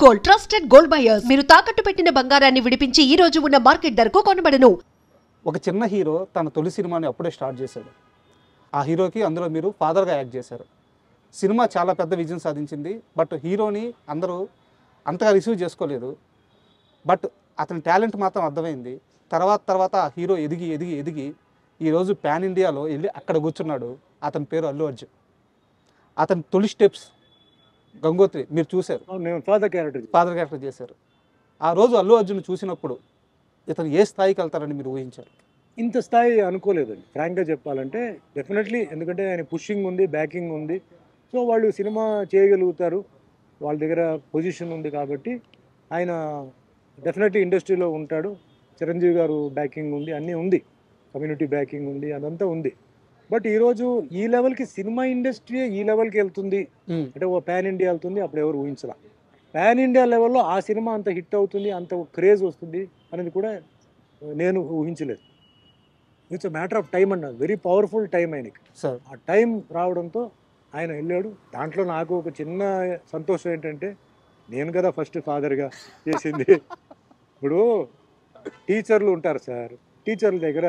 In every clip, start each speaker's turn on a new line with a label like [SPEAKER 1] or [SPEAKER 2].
[SPEAKER 1] Gold, trusted gold buyers. మీరు తాకట్టు పెట్టిన బంగారాన్ని విడిపించి ఈ రోజు ఉన్న మార్కెట్ ధరకు కొనబడను.
[SPEAKER 2] ఒక చిన్న హీరో తన తొలి సినిమాని అప్పుడే స్టార్ట్ చేశాడు. ఆ హీరోకి అందులో మీరు ఫాదర్గా యాక్ట్ చేశారు. సినిమా చాలా పెద్ద విజయం సాధించింది. బట్ హీరోని అందరూ అంతగా రిసీవ్ చేసుకోలేదు. బట్ అతని టాలెంట్ మాత్రం అర్థమైంది. తర్వాత ఆ హీరో ఎదిగి ఈరోజు పాన్ ఇండియాలో వెళ్ళి అక్కడ కూర్చున్నాడు. అతని పేరు అల్లు అర్జున్. అతని తొలి స్టెప్స్ గంగోత్రి మీరు చూశారు.
[SPEAKER 3] నేను ఫాదర్
[SPEAKER 2] క్యారెక్టర్ చేశారు. ఆ రోజు అల్లు అర్జున్ చూసినప్పుడు ఇతను ఏ స్థాయికి వెళ్తారని మీరు ఊహించారు?
[SPEAKER 3] ఇంత స్థాయి అనుకోలేదండి, ఫ్రాంక్గా చెప్పాలంటే. డెఫినెట్లీ, ఎందుకంటే ఆయన పుషింగ్ ఉంది, బ్యాకింగ్ ఉంది. సో వాళ్ళు సినిమా చేయగలుగుతారు, వాళ్ళ దగ్గర పొజిషన్ ఉంది కాబట్టి ఆయన డెఫినెట్లీ ఇండస్ట్రీలో ఉంటాడు. చిరంజీవి గారు బ్యాకింగ్ ఉంది, అన్నీ ఉంది, కమ్యూనిటీ బ్యాకింగ్ ఉంది, అదంతా ఉంది. బట్ ఈరోజు ఈ లెవెల్కి సినిమా ఇండస్ట్రీ ఈ లెవెల్కి వెళ్తుంది అంటే ఓ పాన్ ఇండియా వెళ్తుంది, అప్పుడు ఎవరు ఊహించలా. పాన్ ఇండియా లెవెల్లో ఆ సినిమా అంత హిట్ అవుతుంది, అంత క్రేజ్ వస్తుంది అనేది కూడా నేను ఊహించలేదు. It's a matter of time అన్న, వెరీ పవర్ఫుల్ టైం ఆయనకి. ఆ టైం రావడంతో ఆయన వెళ్ళాడు. దాంట్లో నాకు ఒక చిన్న సంతోషం ఏంటంటే, నేను కదా ఫస్ట్ ఫాదర్గా చేసింది. ఇప్పుడు టీచర్లు ఉంటారు సార్, టీచర్ల దగ్గర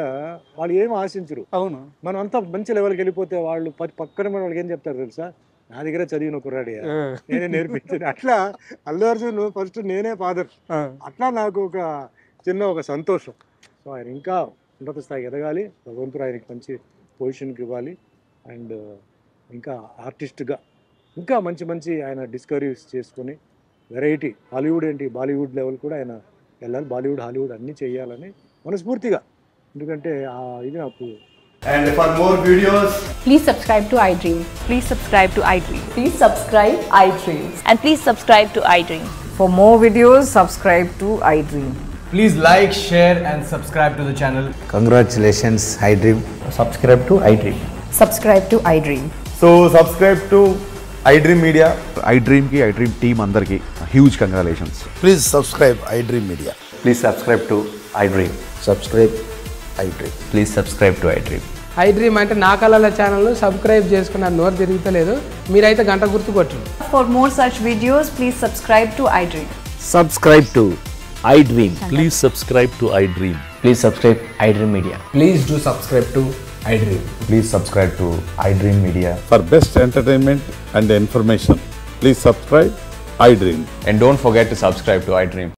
[SPEAKER 3] వాళ్ళు ఏం ఆశించరు.
[SPEAKER 2] అవును,
[SPEAKER 3] మనం అంతా మంచి లెవెల్కి వెళ్ళిపోతే వాళ్ళు పక్కన మన వాళ్ళకి ఏం చెప్తారు తెలుసా? నా దగ్గర చదివిన కుర్రాడి, నేనే నేర్పించాను. అట్లా అల్లు అర్జున్ ఫస్ట్ నేనే ఫాదర్. అట్లా నాకు ఒక సంతోషం. సో ఆయన ఇంకా ఉన్నత స్థాయికి ఎదగాలి, భగవంతుడు ఆయనకి మంచి పొజిషన్కి ఇవ్వాలి. అండ్ ఇంకా ఆర్టిస్ట్గా ఇంకా మంచి ఆయన డిస్కవరీస్ చేసుకొని వెరైటీ హాలీవుడ్ ఏంటి బాలీవుడ్ లెవెల్ కూడా ఆయన వెళ్ళాలి. బాలీవుడ్ హాలీవుడ్ అన్నీ చేయాలని మనస్ఫూర్తిగా, ఎందుకంటే ఇది నాకు.
[SPEAKER 4] And for more videos,
[SPEAKER 5] please subscribe to iDream.
[SPEAKER 6] Please subscribe to iDream.
[SPEAKER 5] Please subscribe iDream.
[SPEAKER 6] And please subscribe to iDream.
[SPEAKER 5] For more videos, subscribe to iDream.
[SPEAKER 4] please like, share and subscribe to the channel.
[SPEAKER 7] Congratulations, iDream.
[SPEAKER 4] Subscribe to iDream.
[SPEAKER 5] Subscribe to iDream.
[SPEAKER 4] So subscribe to iDream Media.
[SPEAKER 8] iDream ki iDream team andarki huge congratulations.
[SPEAKER 7] Please subscribe iDream Media.
[SPEAKER 4] Please subscribe to iDream.
[SPEAKER 7] Subscribe iDream.
[SPEAKER 4] Please subscribe to iDream.
[SPEAKER 9] iDream అంటే నా కళల channel subscribe చేసుకున్న నోరు తిరుగుతలేదు, మీరైతే గంట గుర్తు కొట్టండి.
[SPEAKER 6] For more such videos, please subscribe to iDream.
[SPEAKER 10] Subscribe to iDream.
[SPEAKER 11] Please subscribe to iDream.
[SPEAKER 10] Please subscribe iDream Media.
[SPEAKER 4] Please do subscribe to iDream. Please subscribe to iDream Media.
[SPEAKER 8] For best entertainment and information, please subscribe iDream.
[SPEAKER 4] And don't forget to subscribe to iDream.